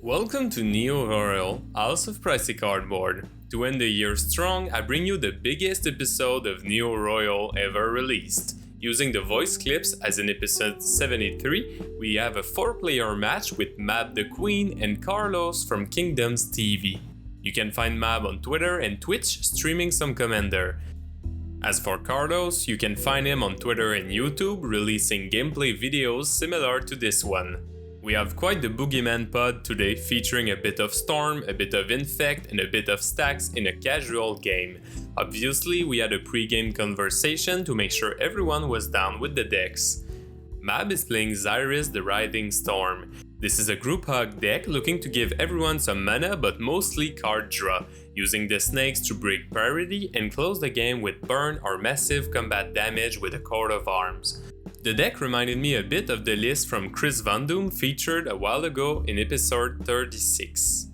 Welcome to Neo Royal, House of Pricey Cardboard. To end the year strong, I bring you the biggest episode of Neo Royal ever released. Using the voice clips as in episode 73, we have a 4-player match with Mab the Queen and Carlos from Kingdoms TV. You can find Mab on Twitter and Twitch streaming some Commander. As for Carlos, you can find him on Twitter and YouTube releasing gameplay videos similar to this one. We have quite the boogeyman pod today, featuring a bit of Storm, a bit of Infect, and a bit of Stax in a casual game. Obviously, we had a pre-game conversation to make sure everyone was down with the decks. Mab is playing Xyris the Writhing Storm. This is a Grouphug deck looking to give everyone some mana but mostly card draw, using the snakes to break priority and close the game with burn or massive combat damage with a coat of arms. The deck reminded me a bit of the list from Chris Van Doom featured a while ago in episode 36.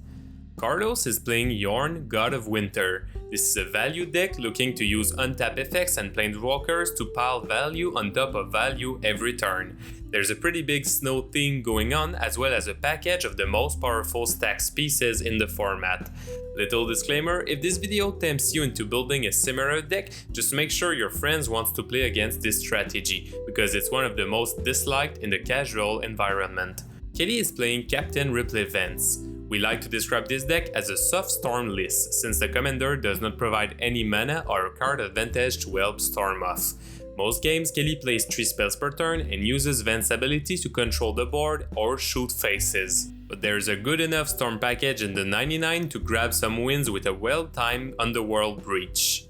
Carlos is playing Jorn, God of Winter. This is a value deck looking to use untap effects and planeswalkers to pile value on top of value every turn. There's a pretty big snow theme going on, as well as a package of the most powerful Stax pieces in the format. Little disclaimer, if this video tempts you into building a similar deck, just make sure your friends want to play against this strategy, because it's one of the most disliked in the casual environment. Kelly is playing Captain Ripley Vance. We like to describe this deck as a soft storm list, since the commander does not provide any mana or a card advantage to help storm off. Most games, Kelly plays 3 spells per turn and uses Vance's ability to control the board or shoot faces. But there's a good enough storm package in the 99 to grab some wins with a well-timed Underworld Breach.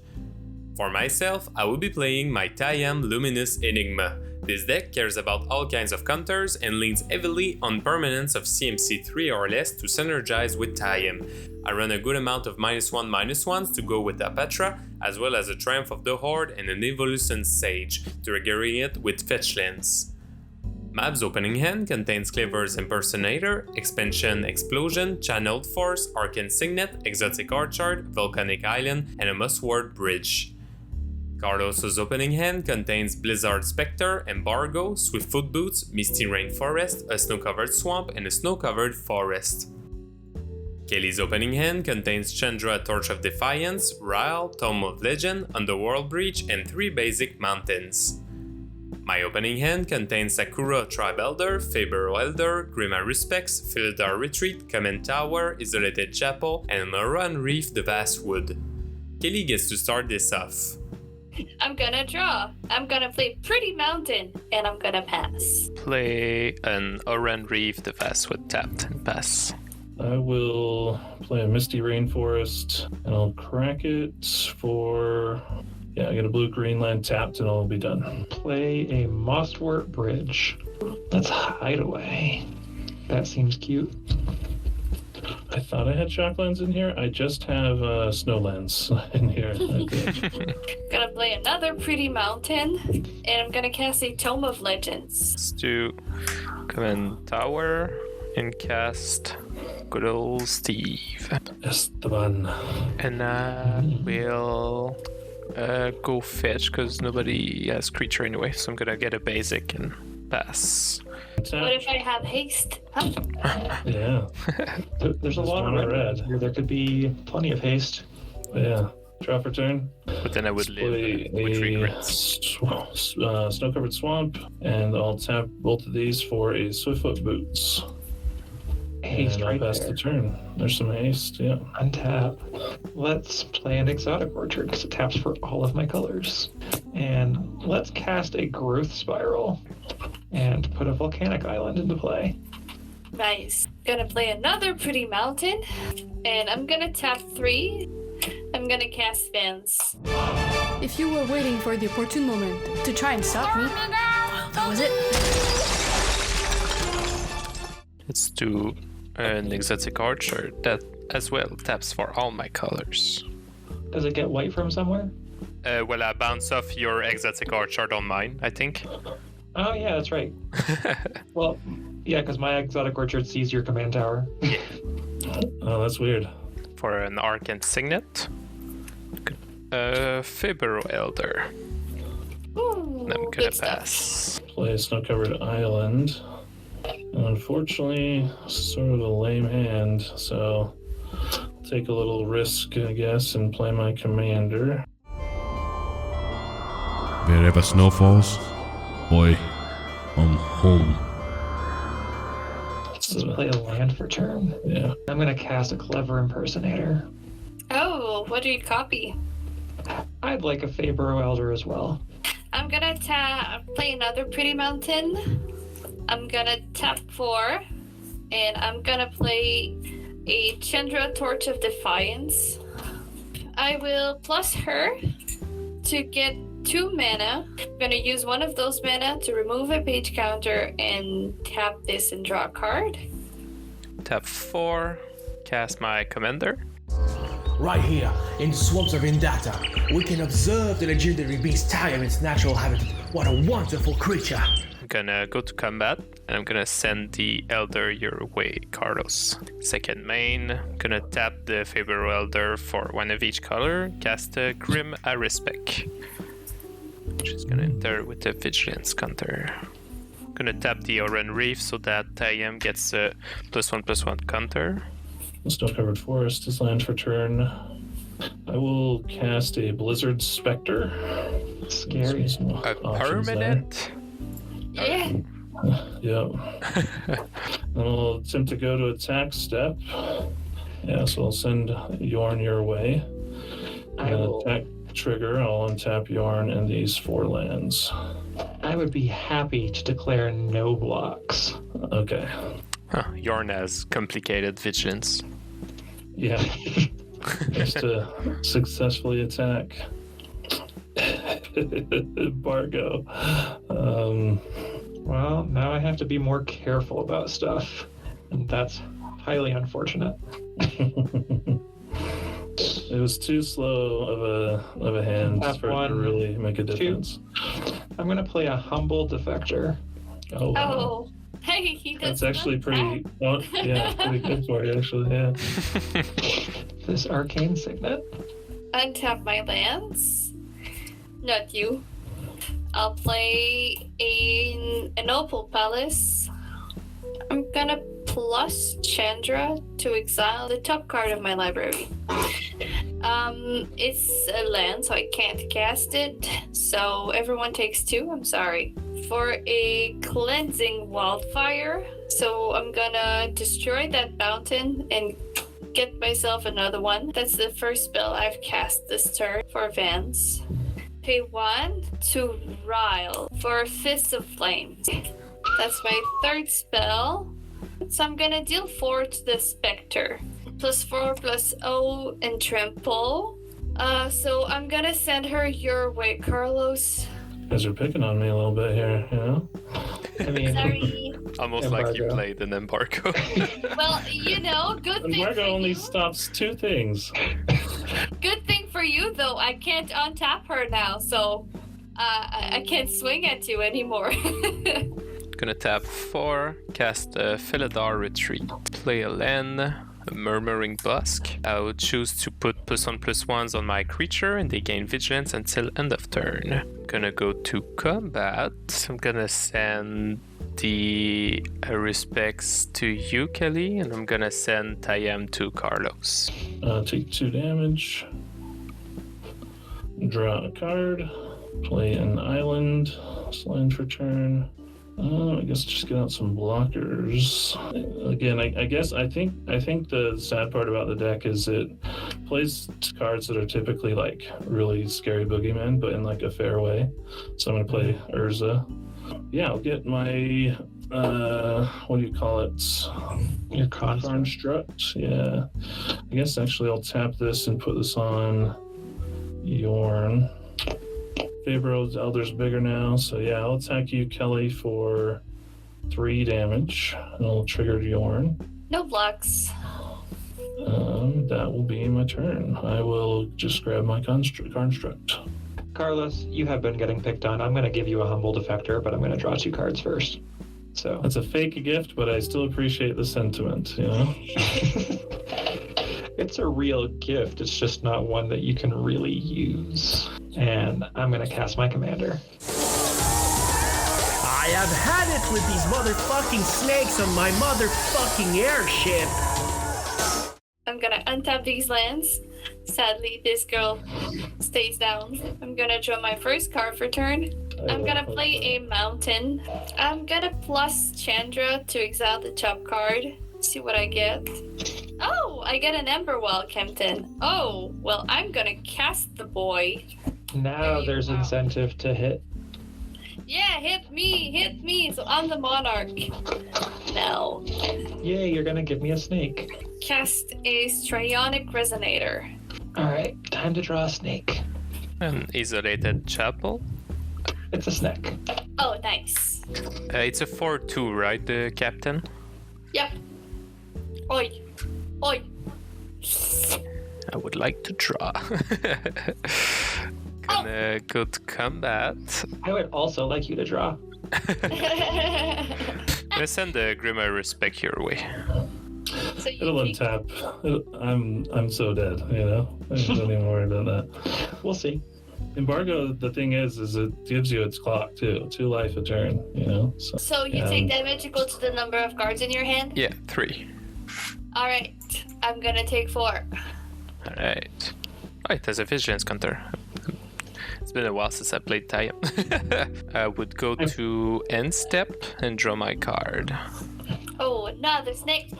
For myself, I will be playing my Tayam Luminous Enigma. This deck cares about all kinds of counters and leans heavily on permanents of CMC 3 or less to synergize with Tayam. I run a good amount of -1/-1s to go with Apatra, as well as a Triumph of the Horde and an Evolution Sage, triggering it with fetchlands. Mab's opening hand contains Cleaver's Impersonator, Expansion Explosion, Channeled Force, Arcane Signet, Exotic Orchard, Volcanic Island, and a Mossword Bridge. Carlos's opening hand contains Blizzard Spectre, Embargo, Swiftfoot Boots, Misty Rainforest, a snow-covered swamp, and a snow-covered forest. Kelly's opening hand contains Chandra Torch of Defiance, Ryle, Tome of Legend, Underworld Breach, and 3 basic mountains. My opening hand contains Sakura Tribe Elder, Faber Elder, Grima Respects, Philidar Retreat, Command Tower, Isolated Chapel, and Moran Reef the Vast Wood. Kelly gets to start this off. I'm gonna draw. I'm gonna play Pretty Mountain, and I'm gonna pass. Play an Oran Reef the Vast Wood tapped and pass. I will play a Misty Rainforest, and I'll crack it for... Yeah, I get a blue-green land tapped, and I'll be done. Play a Mosswort Bridge. That's Hideaway. That seems cute. I thought I had Shocklands in here. I just have Snowlands in here. Gonna play another Pretty Mountain, and I'm gonna cast a Tome of Legends. Let's do Command Tower and cast good old Steve. Esteban. And I will go fetch because nobody has creature anyway, so I'm gonna get a basic and pass. What if I have haste? Huh? Yeah. There's a lot of red here. There could be plenty of haste. Yeah. Draw for turn. But then I would live with regrets. Snow-covered swamp, and I'll tap both of these for a Swiftfoot Boots. Haste and right I'll pass there. the turn. There's some haste, yeah. Untap. Let's play an Exotic Orchard because it taps for all of my colors. And let's cast a Growth Spiral and put a Volcanic Island into play. Nice. Gonna play another Pretty Mountain, and I'm gonna tap 3. I'm gonna cast Vance. If you were waiting for the opportune moment to try and stop me, that was it. Let's do an Exotic Orchard that as well taps for all my colors. Does it get white from somewhere? Well, I bounce off your Exotic Orchard on mine, I think. Oh, yeah, that's right. Well, yeah, because my Exotic Orchard sees your command tower. Yeah. Oh, that's weird. For an Arcane Signet. Faber Elder. Ooh, I'm gonna good stuff. pass. Play a Snow-covered Island. Unfortunately, sort of a lame hand, so take a little risk, I guess, and play my commander. Wherever snow falls, boy, I'm home. Let's just play a land for turn. Yeah. I'm gonna cast a Clever Impersonator. Oh, what do you copy? I'd like a Fabro Elder as well. I'm gonna play another Pretty Mountain. I'm gonna tap 4, and I'm gonna play a Chandra Torch of Defiance. I will plus her to get 2 mana. I'm gonna use one of those mana to remove a page counter and tap this and draw a card. Tap 4, cast my commander. Right here, in the swamps of Indata, we can observe the legendary beast Tayam in its natural habitat. What a wonderful creature! I'm gonna go to combat, and I'm gonna send the Elder your way, Carlos. Second main, I'm gonna tap the Faber Elder for 1 of each color, cast a Grim Arispec, which is gonna enter with a Vigilance counter. I'm gonna tap the Oran Reef so that Tayam gets a +1/+1 counter. Snow-covered forest is land for turn. I will cast a Blizzard Spectre. Scary. A permanent? Yeah. Yep. And I'll attempt to go to attack step. Yeah, so I'll send Jorn your way. I will. Attack trigger, I'll untap Jorn and these 4 lands. I would be happy to declare no blocks. Okay. Huh, Jorn has complicated vigilance. Yeah. Just to successfully attack. Embargo. Well, now I have to be more careful about stuff, and that's highly unfortunate. It was too slow of a hand Tap for it to 1, really make a 2. difference. I'm gonna play a Humble Defector. Oh, wow. Oh. Hey, he does. That's actually pretty. Oh, yeah, pretty good for you, actually. Yeah. This Arcane Signet. Untap my lands. Not you. I'll play an Opal Palace. I'm gonna plus Chandra to exile the top card of my library. It's a land, so I can't cast it. So everyone takes 2. I'm sorry. For a Cleansing Wildfire, so I'm gonna destroy that mountain and get myself another one. That's the first spell I've cast this turn for Vance. Pay 1 to Ryle for Fist of Flames. That's my 3rd spell. So I'm gonna deal 4 to the Spectre. +4/+0 and Trample. So I'm gonna send her your way, Carlos. You guys are picking on me a little bit here, you know? I mean, Sorry. Almost like you Embargo. played an embargo. Well, good thing Embargo for only you. stops 2 things. Good thing for you, though. I can't untap her now, so I can't swing at you anymore. Gonna tap 4, cast a Felidar Retreat, play a land, a Murmuring Busk. I would choose to put +1/+1s on my creature and they gain vigilance until end of turn. Gonna go to combat. I'm gonna send the respects to you, Kelly, and I'm gonna send Tayam to Carlos. Take 2 damage. Draw a card. Play an island. Land for turn. I guess just get out some blockers. Again, I think the sad part about the deck is it plays cards that are typically like really scary boogeymen, but in like a fair way. So I'm gonna play Urza. Yeah, I'll get my what do you call it? your construct. Construct. Yeah. I guess actually I'll tap this and put this on Jorn. Fabro's Elder's bigger now, so yeah, I'll attack you, Kelly, for 3 damage, and I'll trigger Jorn. No blocks. That will be my turn. I will just grab my construct. Carlos, you have been getting picked on. I'm gonna give you a Humble Defector, but I'm gonna draw 2 cards first. So That's a fake gift, but I still appreciate the sentiment, you know? it's a real gift. It's just not one that you can really use. And I'm gonna cast my commander. I have had it with these motherfucking snakes on my motherfucking airship. I'm gonna untap these lands. Sadly, this girl stays down. I'm gonna draw my first card for turn. I'm gonna play a mountain. I'm gonna plus Chandra to exile the top card. See what I get. Oh, I get an Emberwell, Kempton. Oh, well, I'm gonna cast the boy. Now there's incentive to hit. Yeah, hit me. So I'm the monarch. No. Yay, you're gonna give me a snake. Cast a Strionic Resonator. Alright, time to draw a snake. An isolated chapel. It's a snake. Oh, nice. It's a 4-2, right, the captain? Yep. Oi. I would like to draw. Gonna go to combat. I would also like you to draw. Gonna send the Grimoire Respect your way. So It'll untap. I'm so dead, you know? I don't even worry about that. We'll see. Embargo, the thing is it gives you its clock too. 2 life a turn, you know? So you take damage equal to the number of cards in your hand? Yeah, 3. Alright, I'm gonna take 4. Alright. Oh, it has a vigilance counter. It's been a while since I played Tayam. I would go to end step and draw my card. Oh, another snake.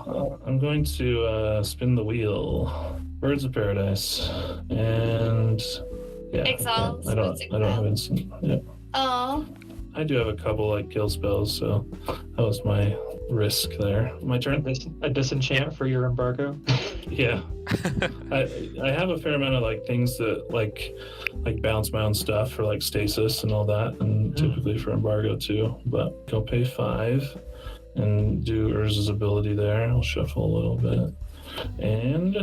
I'm going to spin the wheel. Birds of Paradise. And yeah. Exile. I don't have instant. Yeah. Oh. I do have a couple like kill spells, so that was my risk there. My turn. A disenchant for your embargo. Yeah. I have a fair amount of like things that like bounce my own stuff for like stasis and all that, and typically for embargo too. But go pay 5 and do Urza's ability there. I'll shuffle a little bit. And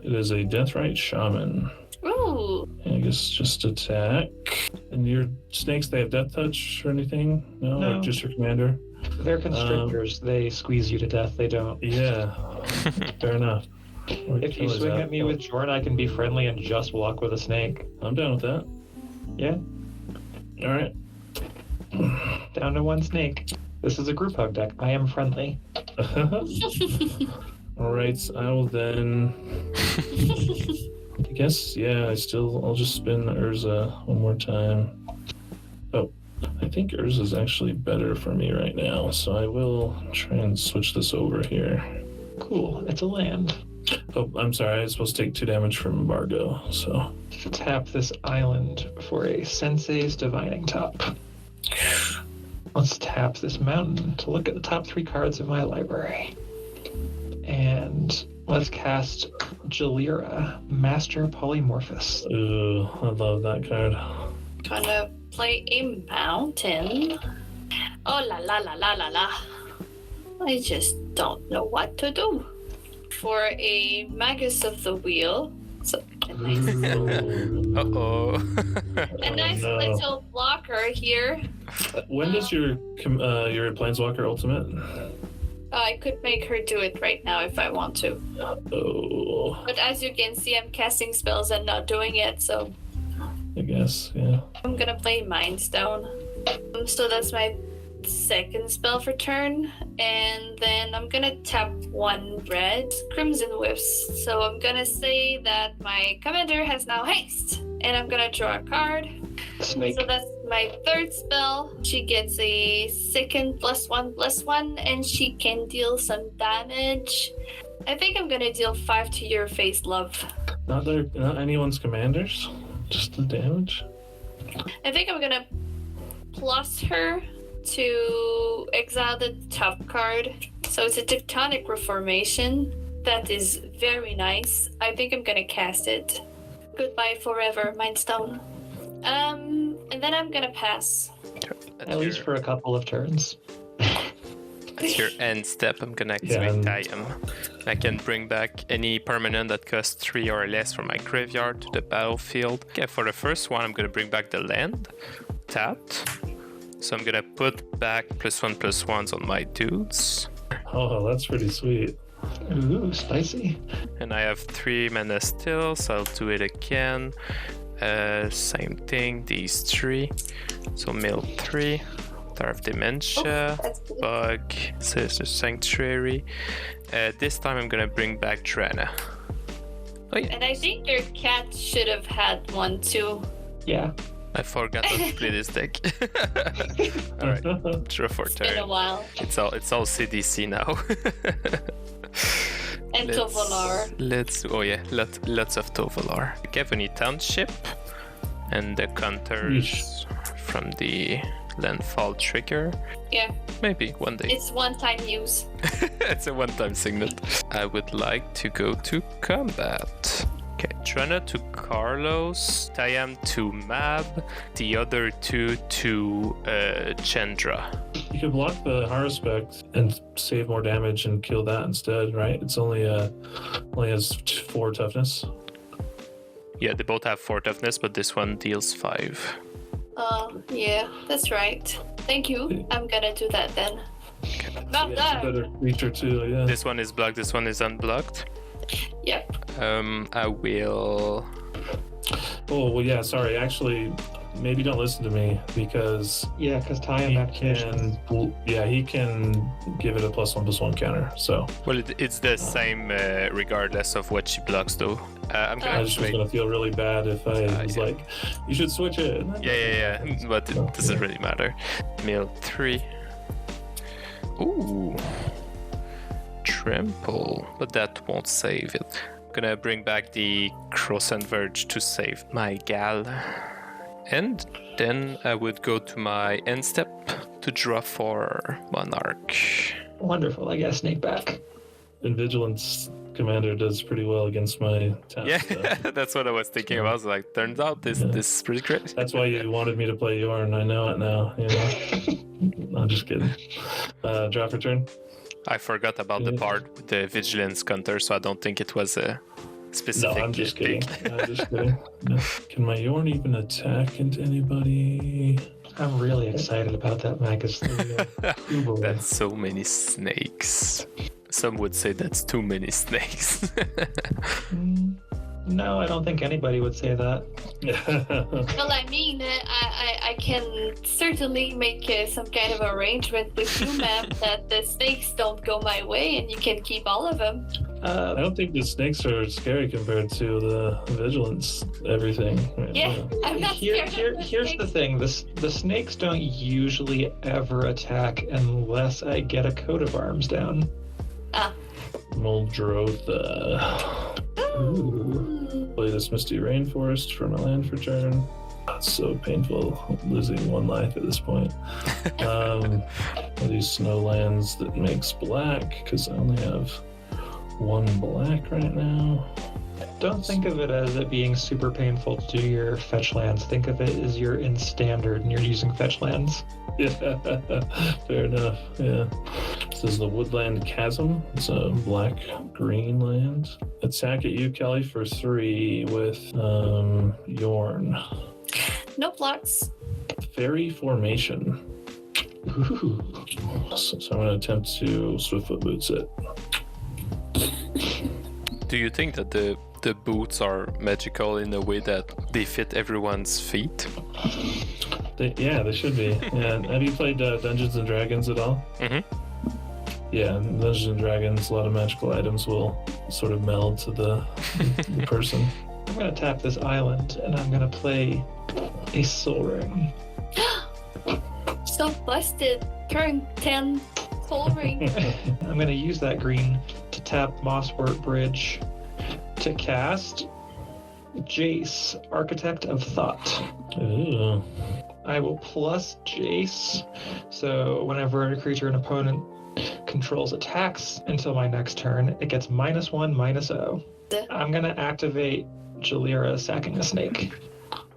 it is a Deathrite Shaman. Ooh. I guess just attack. And your snakes, they have death touch or anything? No. Like just your commander? They're constrictors. They squeeze you to death. They don't. Yeah. Fair enough. If you swing at me with Jorn, I can be friendly and just walk with a snake. I'm down with that. Yeah. All right. Down to 1 snake. This is a Grouphug deck. I am friendly. All right. I will then. I guess, yeah, I'll just spin Urza one more time. Oh, I think Urza's actually better for me right now, so I will try and switch this over here. Cool, it's a land. Oh, I'm sorry, I was supposed to take 2 damage from embargo, so. Tap this island for a Sensei's Divining Top. Let's tap this mountain to look at the top 3 cards of my library. And let's cast Jalira, Master Polymorphous. Ooh, I love that card. Gonna play a mountain. Oh la la la la la la. I just don't know what to do. For a Magus of the Wheel. So a Uh-oh. nice little blocker here. When does your Planeswalker ultimate? I could make her do it right now if I want to. Oh. But as you can see, I'm casting spells and not doing it, so I guess, yeah. I'm gonna play Mind Stone. So that's my second spell for turn, and then I'm gonna tap 1 red Crimson Whiffs. So I'm gonna say that my commander has now haste, and I'm gonna draw a card. Snake. So that's my 3rd spell. She gets a second +1/+1, and she can deal some damage. I think I'm gonna deal 5 to your face, love. Not anyone's commanders? Just the damage? I think I'm gonna plus her to exile the top card. So it's a Tectonic Reformation. That is very nice. I think I'm gonna cast it. Goodbye forever, Mind Stone. And then I'm gonna pass. At least for a couple of turns. At your end step, I'm gonna activate Tayam. I can bring back any permanent that costs 3 or less from my graveyard to the battlefield. Okay, for the first one, I'm gonna bring back the land, tapped. So I'm gonna put back +1/+1s on my dudes. Oh, that's pretty sweet. Ooh, spicy. And I have 3 mana still, so I'll do it again. Same thing, these 3. So mill 3, Star of Dementia, that's good. Bug, Sinister Sanctuary. This time I'm gonna bring back Drana. Oh yeah, And I think your cat should have had one too. Yeah. I forgot how to play this deck. Alright, draw for It's been a turn. while. It's all CDC now. And Tovolar. Lots of Tovolar. Kevany Township and the counters from the Landfall trigger. Yeah, Maybe one day. it's one-time use. It's a one-time signet. I would like to go to combat. Okay, Trina to Carlos, Tayam to Mab, the other two to Chandra. You can block the Harspect and save more damage and kill that instead, right? It's only has 4 toughness. Yeah, they both have 4 toughness, but this one deals 5. Yeah, that's right. Thank you. I'm gonna do that then. Not Yeah, that. better creature too. Yeah. This one is blocked, this one is unblocked. Yep. I will... Oh well, yeah. Sorry. Actually, maybe don't listen to me because Yeah, because Tayam he had conditions. he can give it a +1/+1 counter. So Well, it's the same regardless of what she blocks, though. I'm I gonna just was trade... gonna feel really bad if I was yeah. like, you should switch it. Yeah, but it doesn't really matter. Mill 3. Ooh. Trample, but that won't save it. I'm gonna bring back the Crossend Verge to save my gal. And then I would go to my end step to draw for Monarch. Wonderful. I got a snake back. And Vigilance Commander does pretty well against my task. Yeah, that's what I was thinking of. I was like, turns out this is pretty great. That's why you wanted me to play Jorn. I know it now. You know? I'm just kidding. Draw for turn. I forgot about the part with the Vigilance counter, so I don't think it was a No, specific I'm just kidding. pick. I'm just kidding. No. Can my Jorn even attack into anybody? I'm really excited about that Magus. That's so many snakes. Some would say that's too many snakes. No, I don't think anybody would say that. Well, I mean, I can certainly make some kind of arrangement with you, ma'am, that the snakes don't go my way and you can keep all of them. I don't think the snakes are scary compared to the Vigilance everything. Right Yeah, now. I'm not scared of the Here's the snakes. thing. The snakes don't usually ever attack unless I get a coat of arms down. Muldrotha. Play this Misty Rainforest for my land for turn. It's so painful losing 1 life at this point. These snowlands that makes black because I only have 1 black right now. Don't think of it as it being super painful to do your fetch lands. Think of it as you're in standard and you're using fetch lands. Yeah, fair enough. Yeah. This is the Woodland Chasm. It's a black-green land. Attack at you, Kelly, for 3 with Jorn. No blocks. Fairy Formation. Ooh. So I'm going to attempt to Swiftfoot Boots it. Do you think that the boots are magical in a way that they fit everyone's feet? They should be. Yeah. Have you played Dungeons and Dragons at all? Mhm. Yeah, in Dungeons and Dragons, a lot of magical items will sort of meld to the person. I'm gonna tap this island and I'm gonna play a Soul Ring. So busted. Turn 10. Soul Ring. I'm gonna use that green to tap Mosswort Bridge to cast Jace, Architect of Thought. Ooh. I will plus Jace, so whenever a creature an opponent controls attacks until my next turn, it gets -1/-0. I'm gonna activate Jalira sacking a snake.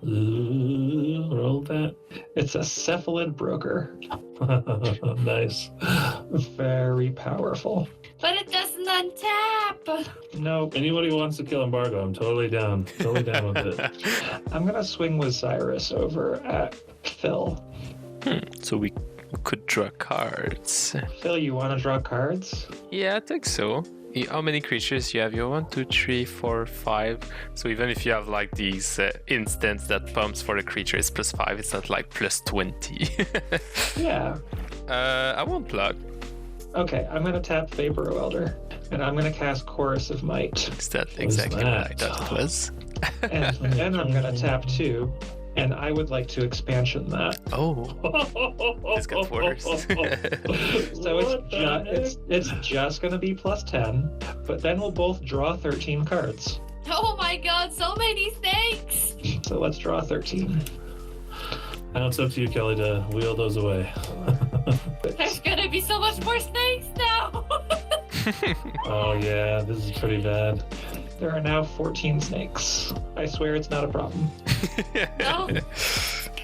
Ooh, roll that. It's a Cephalid Broker. Nice. Very powerful. But it doesn't untap. Nope. Anybody who wants to kill Embargo, I'm totally down. Totally down with it. I'm gonna swing with Xyris over at Phil. So we could draw cards. Phil, you want to draw cards? Yeah, I think so. How many creatures you have? You have 1, 2, 3, 4, 5. So even if you have like these instants that pumps for the creature is +5, it's not like +20. Yeah. I won't plug. Okay, I'm gonna tap Vapor Welder, and I'm gonna cast Chorus of Might. Is that exactly what I thought it was? And then I'm gonna tap 2, and I would like to expansion that. Oh, this got worse. So it's just gonna be +10, but then we'll both draw 13 cards. Oh my god, so many snakes! So let's draw 13. Now it's up to you, Kelly, to wheel those away. There's gonna be so much more snakes now! Oh yeah, this is pretty bad. There are now 14 snakes. I swear it's not a problem. No.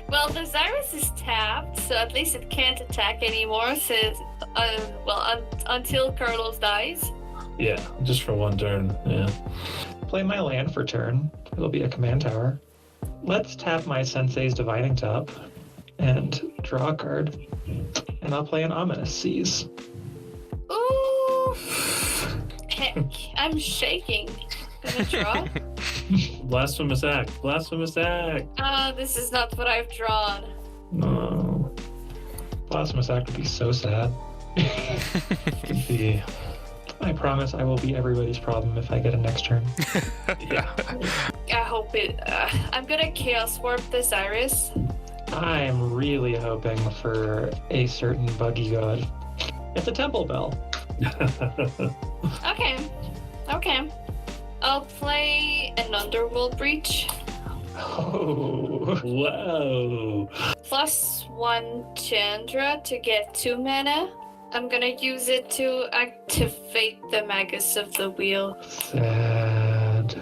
Well, the Xyris is tapped, so at least it can't attack anymore since, until Carlos dies. Yeah, just for one turn, yeah. Play my land for turn. It'll be a command tower. Let's tap my Sensei's Divining Top and draw a card. And I'll play an Ominous Seize. Ooh! Heck, I'm shaking. Gonna draw? Blasphemous act. Blasphemous act. This is not what I've drawn. No. Blasphemous Act would be so sad. Could be. I promise I will be everybody's problem if I get a next turn. Yeah. I hope it. I'm gonna Chaos Warp the Xyris. I'm really hoping for a certain buggy god. It's a Temple Bell. Okay. I'll play an Underworld Breach. Oh. Whoa. +1 Chandra to get 2 mana. I'm gonna use it to activate the Magus of the Wheel. Sad.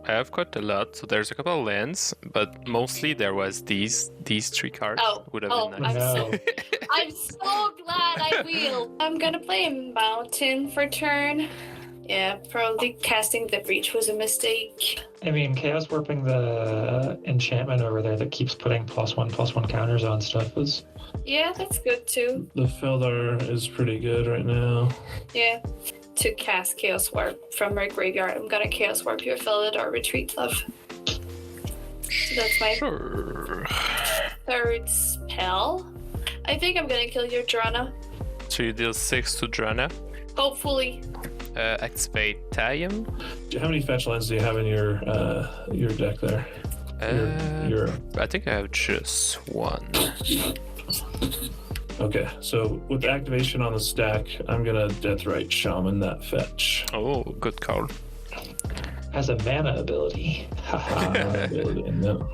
I have quite a lot, so there's a couple of lands, but mostly there was these 3 cards. Would have been nice. No. I'm so glad I wheeled. I'm gonna play a Mountain for turn. Yeah, probably casting the Breach was a mistake. I mean, Chaos Warping the enchantment over there that keeps putting +1/+1 counters on stuff is... Yeah, that's good too. The Feldar is pretty good right now. Yeah. To cast Chaos Warp from my graveyard, I'm gonna Chaos Warp your Felidar Retreat, love. So that's my third spell. I think I'm gonna kill your Drana. So you deal 6 to Drana. Hopefully. Activate Tayam. How many fetch lands do you have in your deck there? Your... I think I have just 1. Okay, so with activation on the stack, I'm gonna Deathrite Shaman that fetch. Oh, good call. Has a mana ability. No.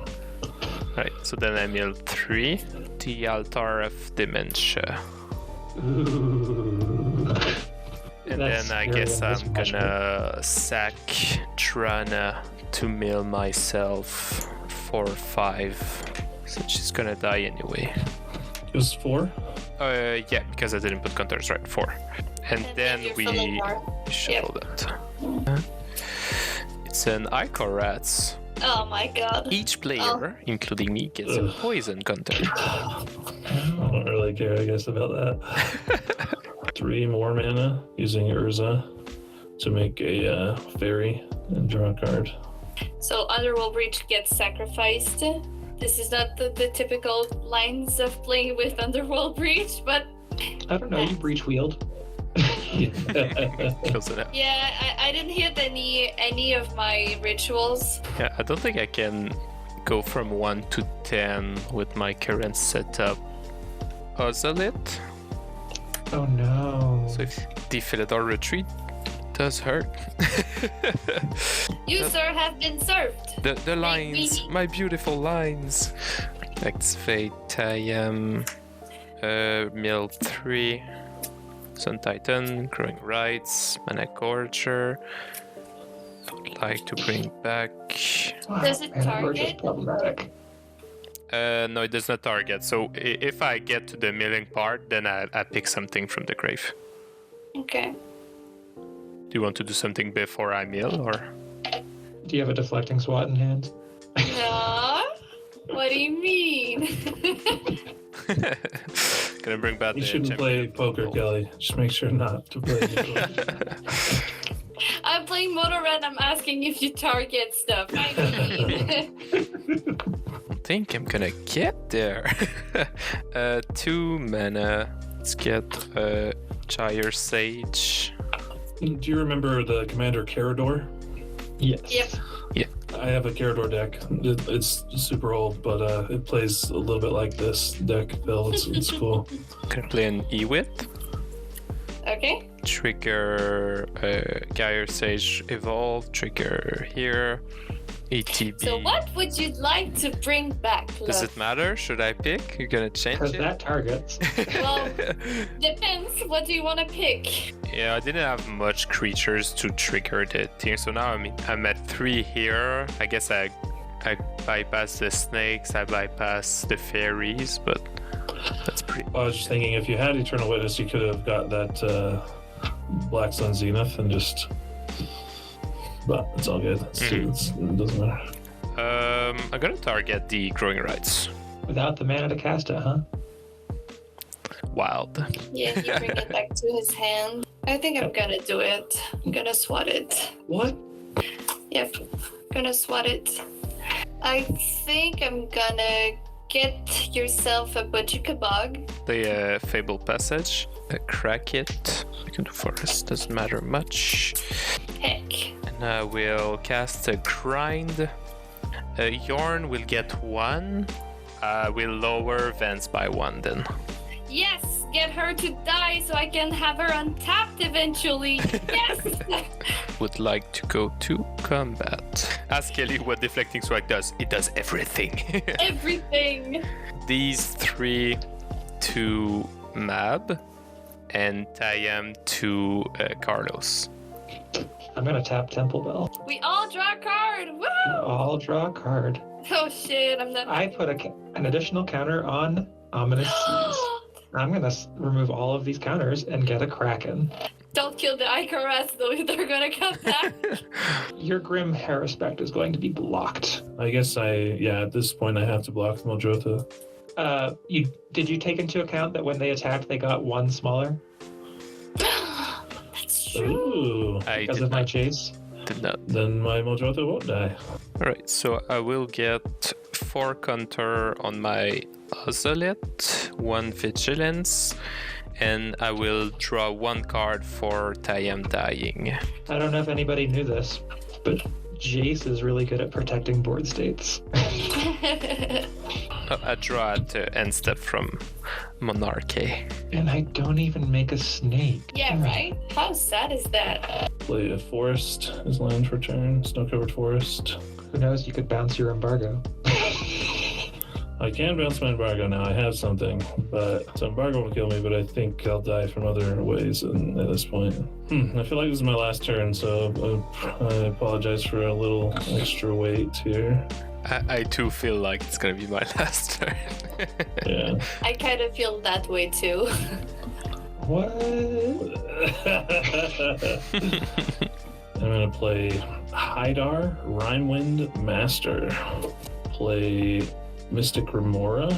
Right, so then I mill 3. The Altar of Dementia. Ooh. And That's then I scary guess in this I'm gonna sack Drana to mill myself for 5. So she's gonna die anyway. It was 4? Yeah, because I didn't put counters, right? 4. And then your we Felidar. shuffle that. It's an Icorats. Oh my god. Each player, including me, gets a poison counter. I don't really care, I guess, about that. 3 more mana using Urza to make a fairy and draw a card. So Underworld Breach gets sacrificed. This is not the typical lines of playing with Underworld Breach, but... I don't know, you breach wield. Close enough. Yeah, I didn't hit any of my rituals. Yeah, I don't think I can go from 1 to 10 with my current setup. Puzzle it. Oh no. So if the Felidar Retreat does hurt. You, sir, have been served. The lines, my beautiful lines. Activate Tayam, mill 3, Sun Titan, Growing Rights, Mana Gorger. I would like to bring back. Does it target? Problematic. No, it does not target. So if I get to the milling part, then I pick something from the grave. Okay. Do you want to do something before I mill, or? Do you have a deflecting swat in hand? No. What do you mean? Gonna bring back You the shouldn't play poker, Kelly. Just make sure not to play. I'm playing Motor Red. I'm asking if you target stuff. I mean, I think I'm gonna get there. 2 mana. Let's get Gyre Sage. Do you remember the Commander Carador? Yes. Yep. I have a Carador deck. It's super old, but it plays a little bit like this deck build. It's cool. Gonna play an Ewit. Okay. Trigger Gyre Sage Evolve. Trigger here. ATB. So what would you like to bring back, Does love? it matter? Should I pick? You're gonna change Because it? that targets. Well, depends. What do you want to pick? Yeah, I didn't have much creatures to trigger the thing, so now I'm at 3 here. I guess I bypass the snakes, I bypass the fairies, but that's pretty. I was just thinking, if you had Eternal Witness, you could have got that Black Sun Zenith and just. But it's all good. It doesn't matter. I'm gonna target the Growing Rights. Without the mana to cast it, huh? Wild. Yeah, you bring it back to his hand. I think I'm gonna do it. I'm gonna swat it. What? Yep, gonna swat it. I think I'm gonna get yourself a Butchikabog. The Fable Passage. Crack it. I can do Forest, doesn't matter much. Heck. And I will cast a Grind. Jorn will get 1. I will lower Vance by 1 then. Yes, get her to die so I can have her untapped eventually. Yes. Would like to go to combat. Ask Kelly what Deflecting Strike does. It does everything. Everything. These 3 to Mab and Tayam to Carlos. I'm gonna tap Temple Bell. We all draw a card. Woo! I'll draw a card. Oh shit! I'm not. I put an additional counter on Ominous Seas. I'm gonna remove all of these counters and get a Kraken. Don't kill the Icarus though. They're gonna come back. Your Grim Harespect is going to be blocked. I guess at this point I have to block Moljotha. Did you take into account that when they attacked, they got 1 smaller That's true. Ooh. I because did of my not. chase? Did not. Then my Moljotha won't die. Alright, so I will get 4 counter on my Ozolet, 1 Vigilance, and I will draw 1 card for Tayam dying. I don't know if anybody knew this, but Jace is really good at protecting board states. I draw at the end step from Monarchy. And I don't even make a snake. Yeah, right? How sad is that? Play a forest as land for turn. Snow-covered forest. Who knows? You could bounce your embargo. I can bounce my embargo now. I have something, but so embargo will kill me. But I think I'll die from other ways. And at this point, I feel like this is my last turn, so I apologize for a little extra wait here. I too feel like it's gonna be my last turn. Yeah. I kind of feel that way too. What? I'm gonna play Hydar, Rhymewind Master. Play Mystic Remora.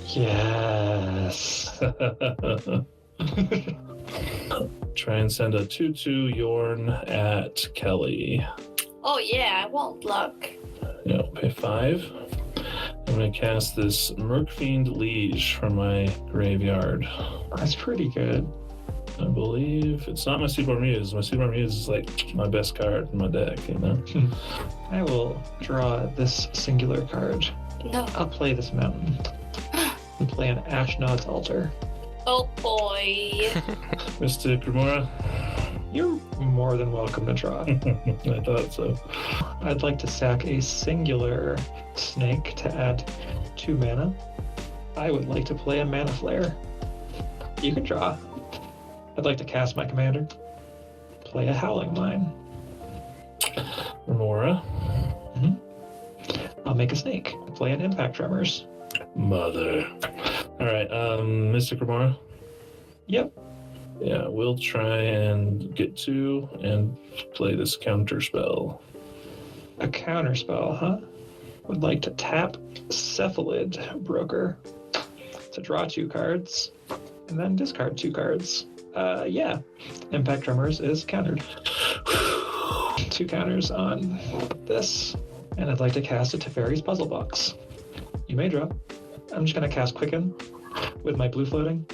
Yes. Try and send a 2/2 Jorn at Kelly. Oh yeah, I won't block. Pay 5. I'm gonna cast this Mercfiend Liege from my graveyard. That's pretty good. I believe it's not my Seaborn Muse. My Seaborn Muse is like my best card in my deck, I will draw this singular card. No. I'll play this mountain. And play an Ashnod's Altar. Oh boy. Mystic Remora. You're more than welcome to draw. I thought so. I'd like to sack a singular snake to add 2 mana. I would like to play a Mana Flare. You can draw. I'd like to cast my commander. Play a Howling Mine. Remora. I'll make a snake. Play an Impact Tremors. Mother. Alright, Mystic Remora. Yep. Yeah, we'll try and get 2 and play this counter spell. A counter spell, huh? would like to tap Cephalid Broker to draw 2 cards and then discard 2 cards. Yeah, Impact Tremors is countered. 2 counters on this, and I'd like to cast a Teferi's Puzzle Box. You may draw. I'm just going to cast Quicken with my blue floating.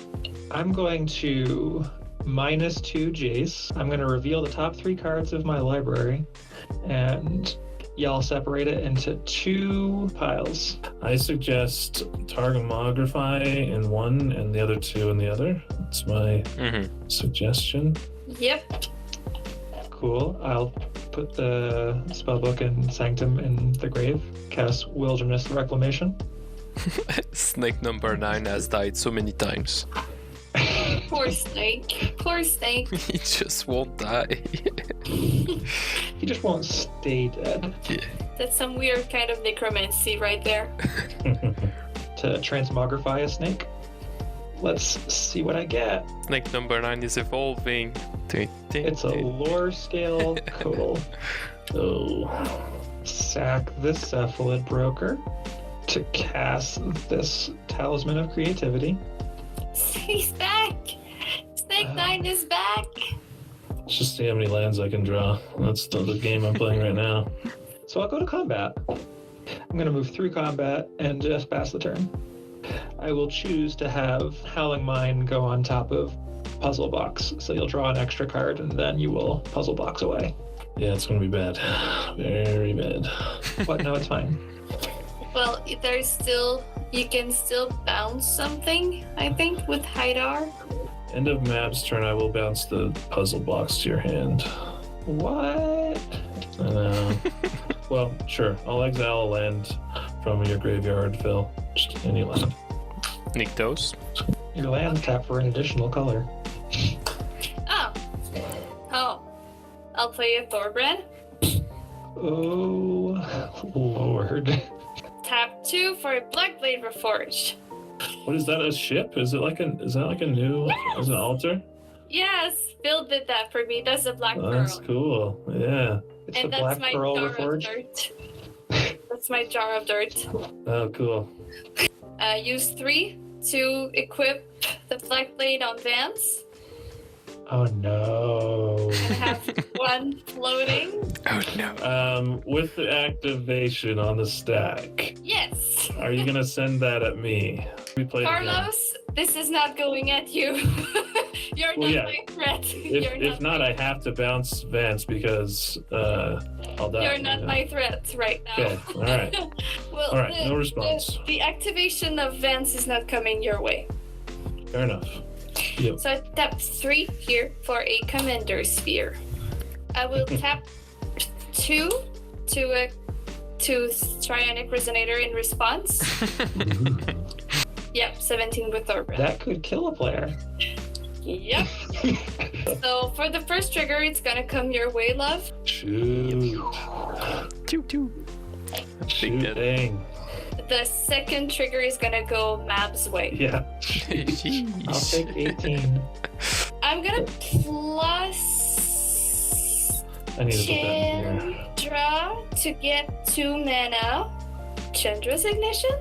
I'm going to -2 Jace. I'm going to reveal the top 3 cards of my library, and y'all separate it into 2 piles. I suggest Targamography in one and the other 2 in the other. That's my suggestion. Yep. Cool. I'll put the spellbook and Sanctum in the grave. Cast Wilderness Reclamation. Snake number 9 has died so many times. Poor Snake. Poor Snake. He just won't die. He just won't stay dead. Yeah. That's some weird kind of necromancy right there. To transmogrify a snake. Let's see what I get. Snake number 9 is evolving. It's a lore scale Codal. Oh. Sack the Cephalid Broker to cast this Talisman of Creativity. He's back! Snake 9 is back! Let's just see how many lands I can draw. That's the game I'm playing right now. So I'll go to combat. I'm going to move through combat and just pass the turn. I will choose to have Howling Mine go on top of Puzzle Box. So you'll draw an extra card and then you will Puzzle Box away. Yeah, it's going to be bad. Very bad. But no, it's fine. Well, you can still bounce something, I think, with Haidar. End of Mab's turn, I will bounce the puzzle box to your hand. What? I know. Well, sure. I'll exile a land from your graveyard, Phil. Just any land. Nick those. Your land's tapped for an additional color. Oh. I'll play a Thorbrand. Oh, Lord. Tap 2 for a Blackblade Reforged. What is that? A ship? Is that like a new? Yes! Is it an altar? Yes, Bill did that for me. That's a Black Oh, Pearl. that's cool. Yeah. It's And the that's Black my Pearl jar of Reforged. dirt. That's my jar of dirt. Oh, cool. Use 3 to equip the Blackblade on Vance. Oh no. And have 1 floating. Oh no. With the activation on the stack, Yes. are you gonna send that at me? We played Carlos, this is not going at you. You're Well, not yeah. my threat. If not, I have to bounce Vance because I'll die. You're not my threat right now. Okay. All right. Well, All right. No response. The activation of Vance is not coming your way. Fair enough. Yep. So I tap 3 here for a Commander Sphere. I will tap 2 to Trionic Resonator in response. Yep, 17 with Thorbrand. That could kill a player. Yep. So for the first trigger, it's gonna come your way, love. Shoot. Big dead. Dang. The second trigger is gonna go Mab's way. Yeah. I'll take 18. I'm gonna plus I need to put that in here. Chandra to get 2 mana. Chandra's Ignition?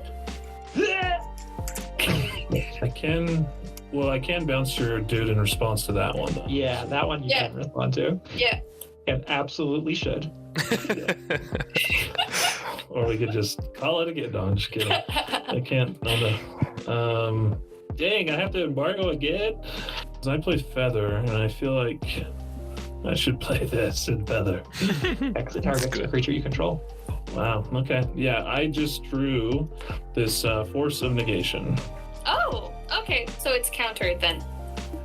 I can bounce your dude in response to that one, though. Yeah, that one you Yeah. can respond to. Yeah. And absolutely should. Or we could just call it again. No, I'm just kidding. I can't. No. Dang, I have to embargo again? 'Cause I play Feather, and I feel like I should play this in Feather. X targets a creature you control. Wow, okay. Yeah, I just drew this Force of Negation. Oh, okay. So it's countered then.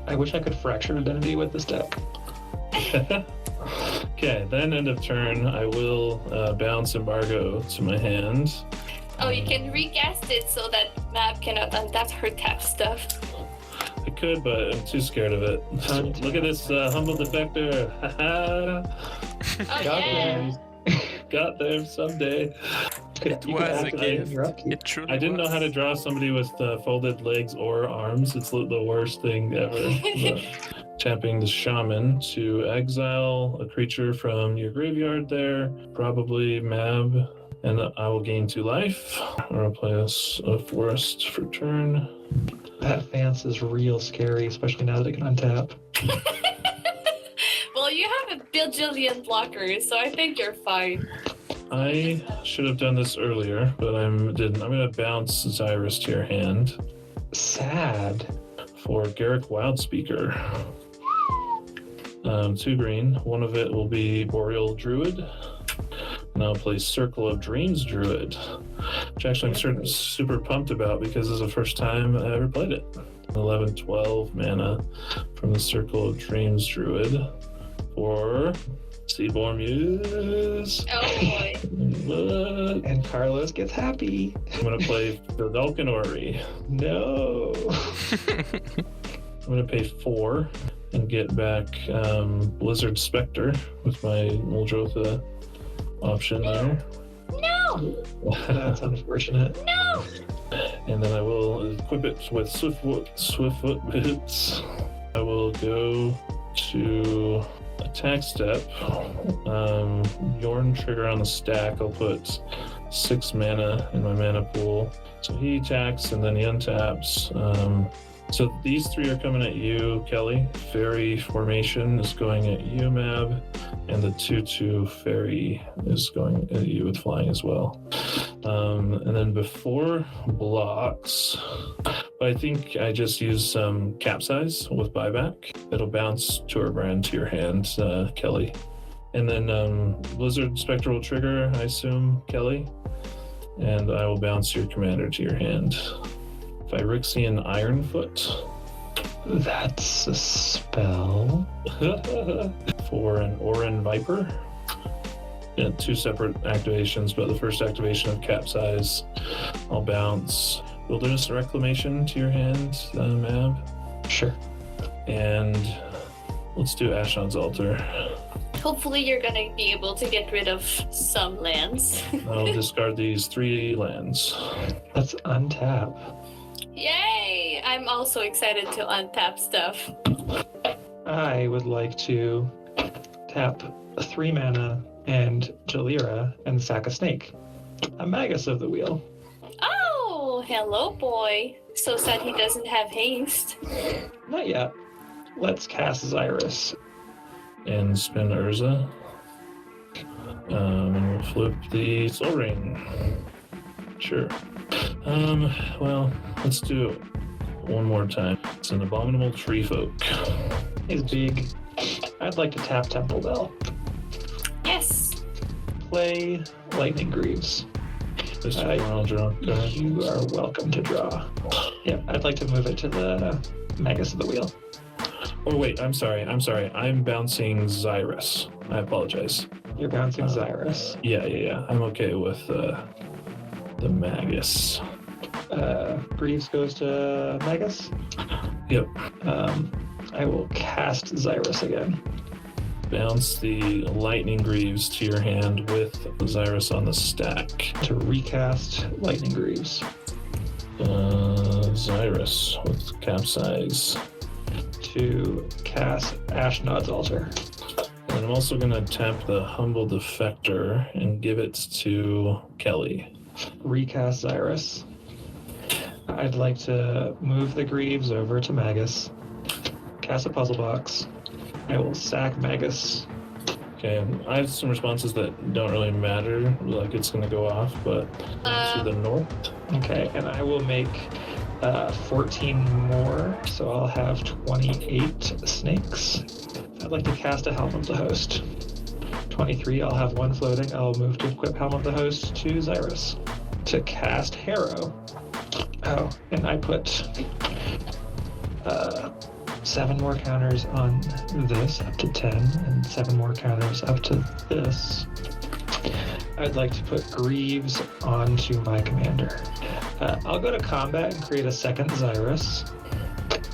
I wish I could fracture identity with this deck. Okay, then end of turn, I will bounce Embargo to my hand. Oh, you can recast it so that Mab cannot untap her tap stuff. I could, but I'm too scared of it. Look at this Humble Defector. Oh, Got yeah. there. Got there someday. It You could was a activate gift. your upkeep. It truly I didn't know how to draw somebody with folded legs or arms. It's the worst thing ever. But tapping the Shaman to exile a creature from your graveyard there, probably Mab, And I will gain 2 life. I'll play a forest for turn. That Vance is real scary, especially now that it can untap. Well, you have a bajillion blockers, so I think you're fine. I should have done this earlier, but I didn't. I'm going to bounce Xyris to your hand Sad. for Garrick Wildspeaker. 2 green. One of it will be Boreal Druid. And I'll play Circle of Dreams Druid, which actually I'm super pumped about because this is the first time I ever played it. 11-12 mana from the Circle of Dreams Druid for Seaborn Muse. Oh boy. And Carlos gets happy. I'm going to play Vidalcan Ori. No. I'm going to pay 4 and get back Blizzard Spectre with my Muldrotha option there. No! That's unfortunate. No! And then I will equip it with Swiftfoot boots. I will go to attack step. Jorn trigger on the stack. I'll put 6 mana in my mana pool. So he attacks and then he untaps. So these 3 are coming at you, Kelly. Fairy formation is going at you, Mab. And the 2/2 fairy is going at you with flying as well. And then before blocks, I think I just use some capsize with buyback. It'll bounce Tourbrand to your hand, Kelly. And then Blizzard Spectre will trigger, I assume, Kelly. And I will bounce your commander to your hand. Phyrexian Ironfoot. That's a spell. For an Orin Viper. Yeah, 2 separate activations, but the first activation of Capsize, I'll bounce Wilderness Reclamation to your hand, Mab. Sure. And let's do Ashnod's Altar. Hopefully you're gonna be able to get rid of some lands. I'll discard these 3 lands. Let's untap. Yay! I'm also excited to untap stuff. I would like to tap 3 mana and Jalira and sack a snake. A Magus of the Wheel. Oh, hello, boy. So sad he doesn't have haste. Not yet. Let's cast Xyris. And spin Urza. And we'll flip the Soul Ring. Sure. Well, let's do it one more time. It's an Abominable Tree Folk. He's big. I'd like to tap Temple Bell. Yes. Play Lightning Greaves. This one I'll draw. Go ahead. You are welcome to draw. Yeah, I'd like to move it to the Magus of the Wheel. Oh wait, I'm sorry. I'm bouncing Xyris. I apologize. You're bouncing Xyris. Yeah. I'm okay with the Magus. Greaves goes to Magus. Yep. I will cast Xyris again. Bounce the Lightning Greaves to your hand with Xyris on the stack. To recast Lightning Greaves. Xyris with Capsize. To cast Ashnod's Altar. And I'm also going to tap the Humble Defector and give it to Kelly. Recast Xyris. I'd like to move the Greaves over to Magus. Cast a puzzle box. I will sack Magus. Okay, I have some responses that don't really matter, like it's going to go off, but to the north. Okay, and I will make 14 more, so I'll have 28 snakes. I'd like to cast a Helm of the Host. 23, I'll have 1 floating. I'll move to equip Helm of the Host to Xyris. To cast Harrow. Oh, and I put 7 more counters on this, up to 10, and 7 more counters up to this. I'd like to put Greaves onto my commander. I'll go to combat and create a second Xyris.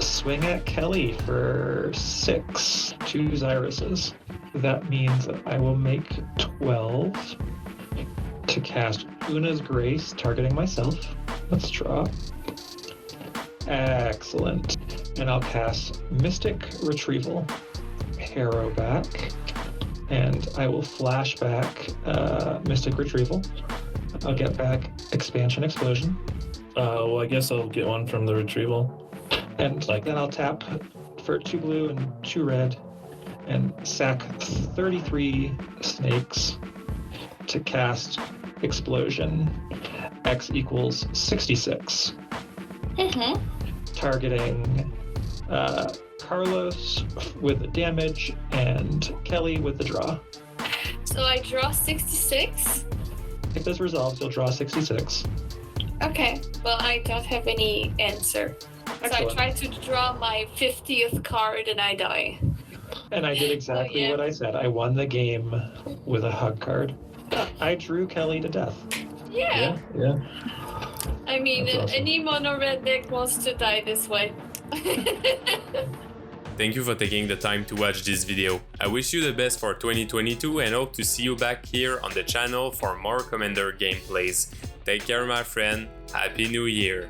Swing at Kelly for 6, 2 Xyrises. That means that I will make 12 to cast Una's Grace, targeting myself. Let's draw. Excellent. And I'll cast Mystic Retrieval. Harrow back. And I will flash back Mystic Retrieval. I'll get back Expansion Explosion. Well, I guess I'll get one from the retrieval. And then I'll tap for 2 blue and 2 red and sack 33 snakes to cast Explosion. X equals 66. Mm-hmm. Targeting Carlos with the damage and Kelly with the draw. So I draw 66? If this resolves, you'll draw 66. Okay, well, I don't have any answer. Excellent. So I try to draw my 50th card and I die. And I did exactly what I said. I won the game with a hug card. I drew Kelly to death. Yeah. Yeah. I mean, That's awesome. any mono red deck wants to die this way. Thank you for taking the time to watch this video. I wish you the best for 2022 and hope to see you back here on the channel for more Commander gameplays. Take care, my friend. Happy New Year!